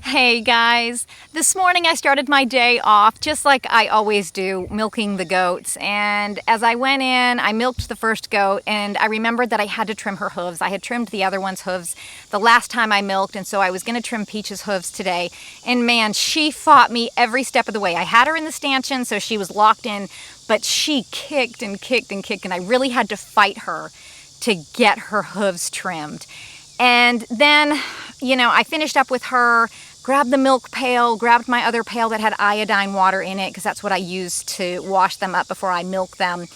Hey guys, this morning I started my day off just like I always do, milking the goats. And as I went in, I milked the first goat and I remembered that I had to trim her hooves. I had trimmed the other one's hooves the last time I milked, and so I was going to trim Peach's hooves today. And man, she fought me every step of the way. I had her in the stanchion, so she was locked in, but she kicked and kicked and kicked, and I really had to fight her to get her hooves trimmed. And then, I finished up with her, grabbed the milk pail, grabbed my other pail that had iodine water in it because that's what I use to wash them up before I milk them.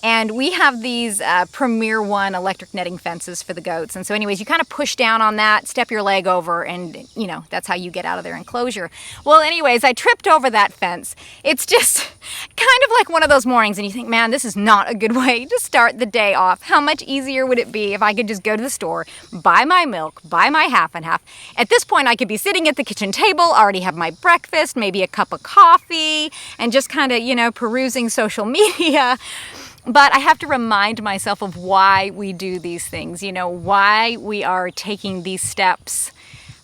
And we have these Premier One electric netting fences for the goats. And so anyways, you kind of push down on that, step your leg over, and that's how you get out of their enclosure. Well, anyways, I tripped over that fence. It's just kind of like one of those mornings and you think, man, this is not a good way to start the day off. How much easier would it be if I could just go to the store, buy my milk, buy my half and half. At this point, I could be sitting at the kitchen table, already have my breakfast, maybe a cup of coffee, and just kind of, perusing social media. But I have to remind myself of why we do these things, why we are taking these steps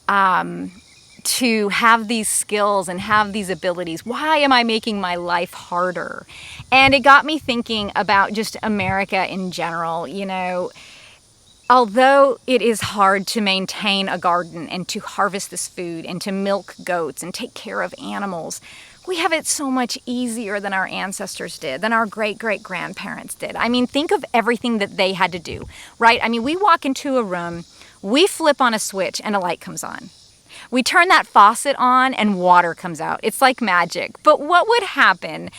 to have these skills and have these abilities. Why am I making my life harder? And it got me thinking about just America in general. Although it is hard to maintain a garden and to harvest this food and to milk goats and take care of animals, we have it so much easier than our ancestors did, than our great-great-grandparents did. I mean, think of everything that they had to do, right? I mean, we walk into a room, we flip on a switch, and a light comes on. We turn that faucet on, and water comes out. It's like magic. But what would happen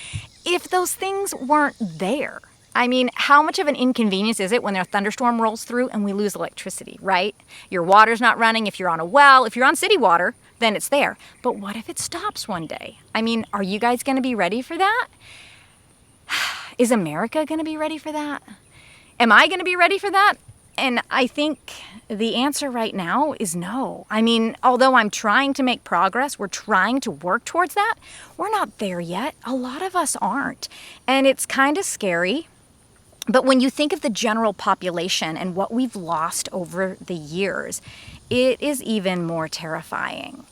if those things weren't there? I mean, how much of an inconvenience is it when a thunderstorm rolls through and we lose electricity, right? Your water's not running. If you're on a well, if you're on city water, then it's there. But what if it stops one day? I mean, are you guys going to be ready for that? Is America going to be ready for that? Am I going to be ready for that? And I think the answer right now is no. I mean, although I'm trying to make progress, we're trying to work towards that, we're not there yet. A lot of us aren't. And it's kind of scary. But when you think of the general population and what we've lost over the years, it is even more terrifying.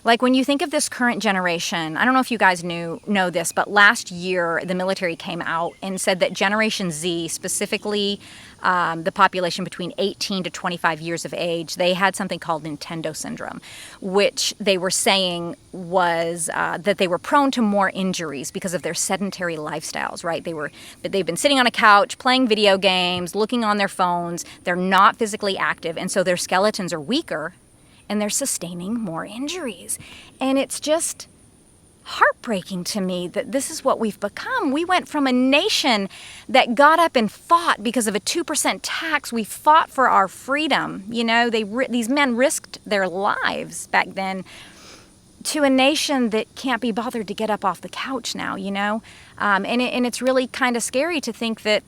Like when you think of this current generation, I don't know if you guys know this, but last year the military came out and said that Generation Z, specifically the population between 18 to 25 years of age, they had something called Nintendo syndrome, which they were saying was that they were prone to more injuries because of their sedentary lifestyles, right? They've been sitting on a couch, playing video games, looking on their phones. They're not physically active, and so their skeletons are weaker, and they're sustaining more injuries. And it's just heartbreaking to me that this is what we've become. We went from a nation that got up and fought because of a 2% tax. We fought for our freedom. These men risked their lives back then, to a nation that can't be bothered to get up off the couch now, and it's really kind of scary to think that,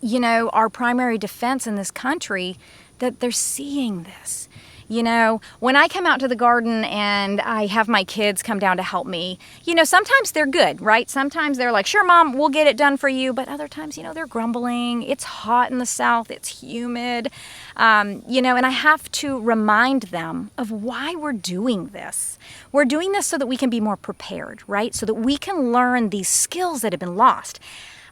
our primary defense in this country, that they're seeing this. When I come out to the garden and I have my kids come down to help me, sometimes they're good, right? Sometimes they're like, sure, Mom, we'll get it done for you. But other times, they're grumbling. It's hot in the South. It's humid. And I have to remind them of why we're doing this. We're doing this so that we can be more prepared, right? So that we can learn these skills that have been lost.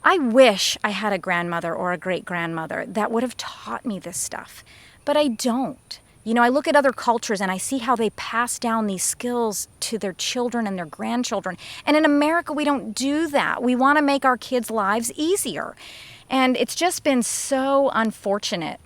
I wish I had a grandmother or a great-grandmother that would have taught me this stuff, but I don't. I look at other cultures and I see how they pass down these skills to their children and their grandchildren. And in America, we don't do that. We want to make our kids' lives easier. And it's just been so unfortunate.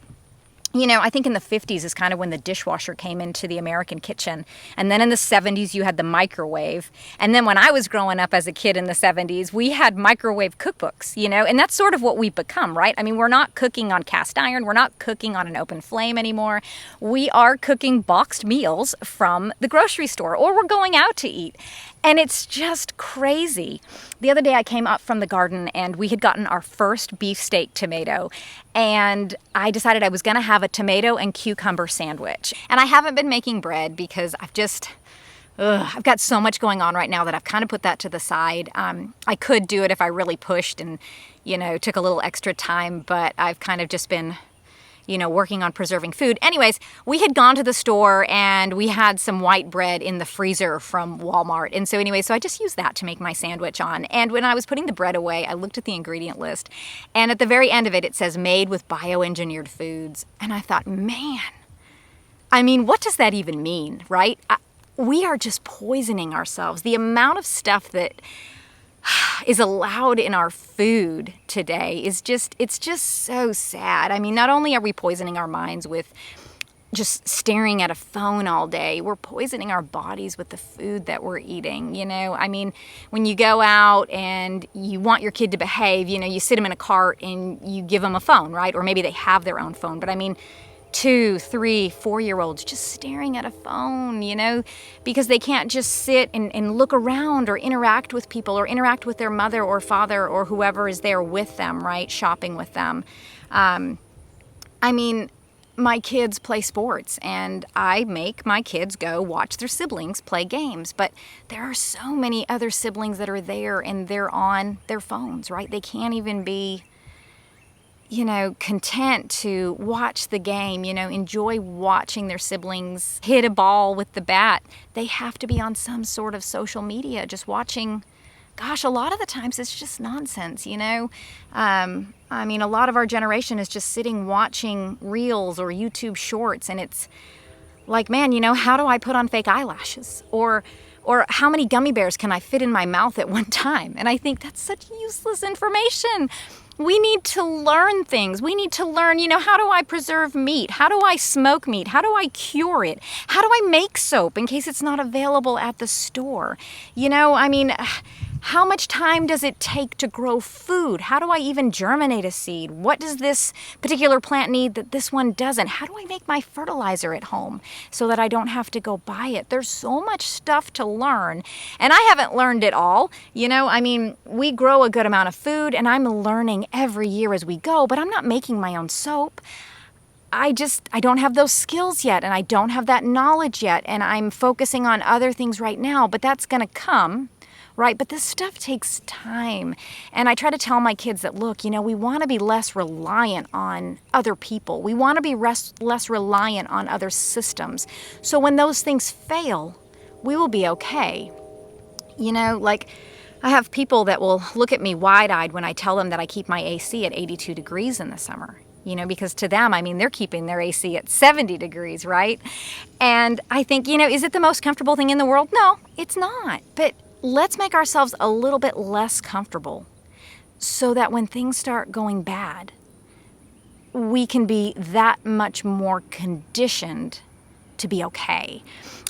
I think in the 50s is kind of when the dishwasher came into the American kitchen. And then in the 70s, you had the microwave. And then when I was growing up as a kid in the 70s, we had microwave cookbooks, and that's sort of what we've become, right? I mean, we're not cooking on cast iron. We're not cooking on an open flame anymore. We are cooking boxed meals from the grocery store, or we're going out to eat. And it's just crazy. The other day I came up from the garden and we had gotten our first beefsteak tomato, and I decided I was going to have a tomato and cucumber sandwich. And I haven't been making bread because I've got so much going on right now that I've kind of put that to the side. I could do it if I really pushed and, took a little extra time, but I've kind of just been working on preserving food. Anyways, we had gone to the store and we had some white bread in the freezer from Walmart. And so I just used that to make my sandwich on. And when I was putting the bread away, I looked at the ingredient list. And at the very end of it, it says made with bioengineered foods. And I thought, man, what does that even mean, right? We are just poisoning ourselves. The amount of stuff that is allowed in our food today it's just so sad. Not only are we poisoning our minds with just staring at a phone all day, we're poisoning our bodies with the food that we're eating, when you go out and you want your kid to behave, you sit them in a cart and you give them a phone, right? Or maybe they have their own phone, but 2, 3, 4-year-olds just staring at a phone, because they can't just sit and look around or interact with people or interact with their mother or father or whoever is there with them, right? Shopping with them. My kids play sports and I make my kids go watch their siblings play games, but there are so many other siblings that are there and they're on their phones, right? They can't even be content to watch the game, enjoy watching their siblings hit a ball with the bat. They have to be on some sort of social media, just watching. Gosh, a lot of the times it's just nonsense, a lot of our generation is just sitting watching reels or YouTube shorts, and it's like, man, how do I put on fake eyelashes? Or how many gummy bears can I fit in my mouth at one time? And I think that's such useless information. We need to learn things. We need to learn, how do I preserve meat? How do I smoke meat? How do I cure it? How do I make soap in case it's not available at the store? How much time does it take to grow food? How do I even germinate a seed? What does this particular plant need that this one doesn't? How do I make my fertilizer at home so that I don't have to go buy it? There's so much stuff to learn, and I haven't learned it all. We grow a good amount of food, and I'm learning every year as we go, but I'm not making my own soap. I don't have those skills yet, and I don't have that knowledge yet, and I'm focusing on other things right now, but that's going to come. Right? But this stuff takes time. And I try to tell my kids that, look, we want to be less reliant on other people. We want to be less reliant on other systems. So when those things fail, we will be okay. I have people that will look at me wide-eyed when I tell them that I keep my AC at 82 degrees in the summer. Because to them, they're keeping their AC at 70 degrees, right? And I think, is it the most comfortable thing in the world? No, it's not. But let's make ourselves a little bit less comfortable so that when things start going bad, we can be that much more conditioned to be okay.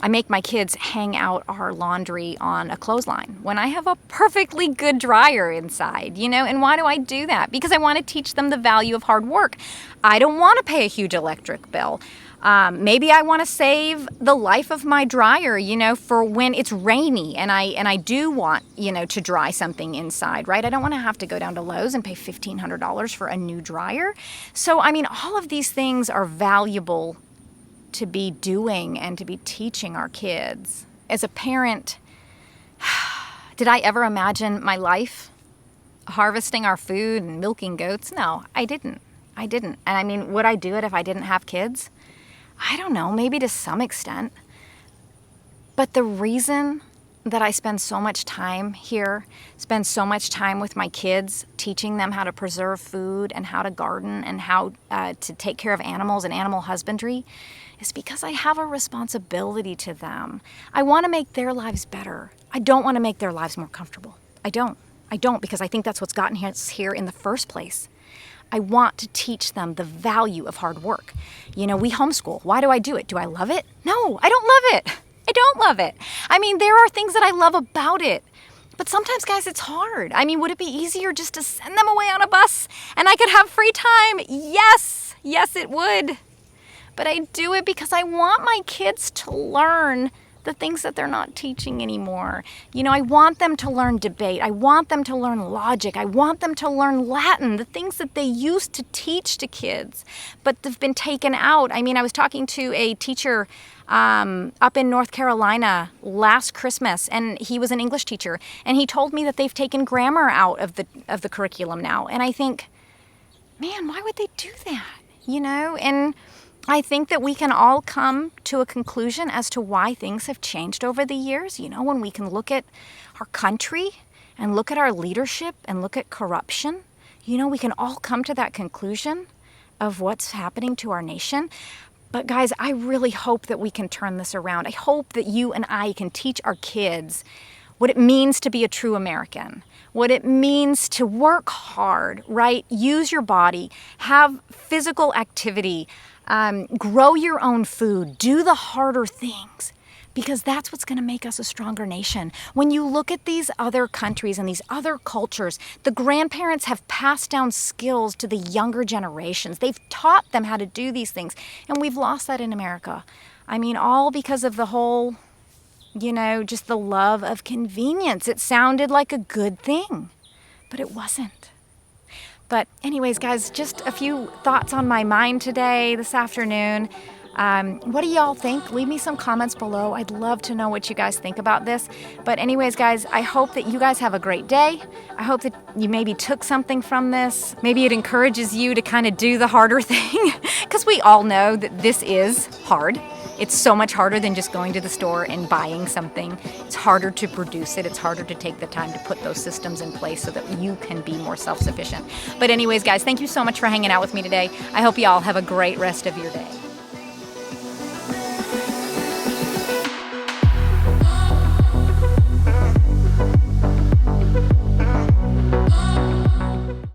I make my kids hang out our laundry on a clothesline when I have a perfectly good dryer inside, and why do I do that? Because I want to teach them the value of hard work. I don't want to pay a huge electric bill. Maybe I want to save the life of my dryer, for when it's rainy and I do want, to dry something inside, right? I don't want to have to go down to Lowe's and pay $1,500 for a new dryer. So, all of these things are valuable to be doing and to be teaching our kids. As a parent, did I ever imagine my life harvesting our food and milking goats? No, I didn't. And would I do it if I didn't have kids? I don't know, maybe to some extent. But the reason that I spend so much time here, spend so much time with my kids, teaching them how to preserve food and how to garden and how to take care of animals and animal husbandry, is because I have a responsibility to them. I want to make their lives better. I don't want to make their lives more comfortable. I don't, because I think that's what's gotten us here in the first place. I want to teach them the value of hard work. We homeschool. Why do I do it? Do I love it? No, I don't love it. I don't love it. There are things that I love about it. But sometimes, guys, it's hard. Would it be easier just to send them away on a bus and I could have free time? Yes, it would. But I do it because I want my kids to learn the things that they're not teaching anymore. I want them to learn debate. I want them to learn logic. I want them to learn Latin, the things that they used to teach to kids, but they've been taken out. I was talking to a teacher up in North Carolina last Christmas, and he was an English teacher, and he told me that they've taken grammar out of the curriculum now. And I think, man, why would they do that? and I think that we can all come to a conclusion as to why things have changed over the years. When we can look at our country and look at our leadership and look at corruption, we can all come to that conclusion of what's happening to our nation. But guys, I really hope that we can turn this around. I hope that you and I can teach our kids what it means to be a true American, what it means to work hard, right? Use your body, have physical activity, grow your own food, do the harder things, because that's what's going to make us a stronger nation. When you look at these other countries and these other cultures, the grandparents have passed down skills to the younger generations. They've taught them how to do these things, and we've lost that in America. I mean, all because of the whole, just the love of convenience. It sounded like a good thing, but it wasn't. But anyways, guys, just a few thoughts on my mind today, this afternoon. What do y'all think? Leave me some comments below. I'd love to know what you guys think about this. But anyways, guys, I hope that you guys have a great day. I hope that you maybe took something from this. Maybe it encourages you to kind of do the harder thing, because we all know that this is hard. It's so much harder than just going to the store and buying something. It's harder to produce it. It's harder to take the time to put those systems in place so that you can be more self-sufficient. But anyways, guys, thank you so much for hanging out with me today. I hope you all have a great rest of your day.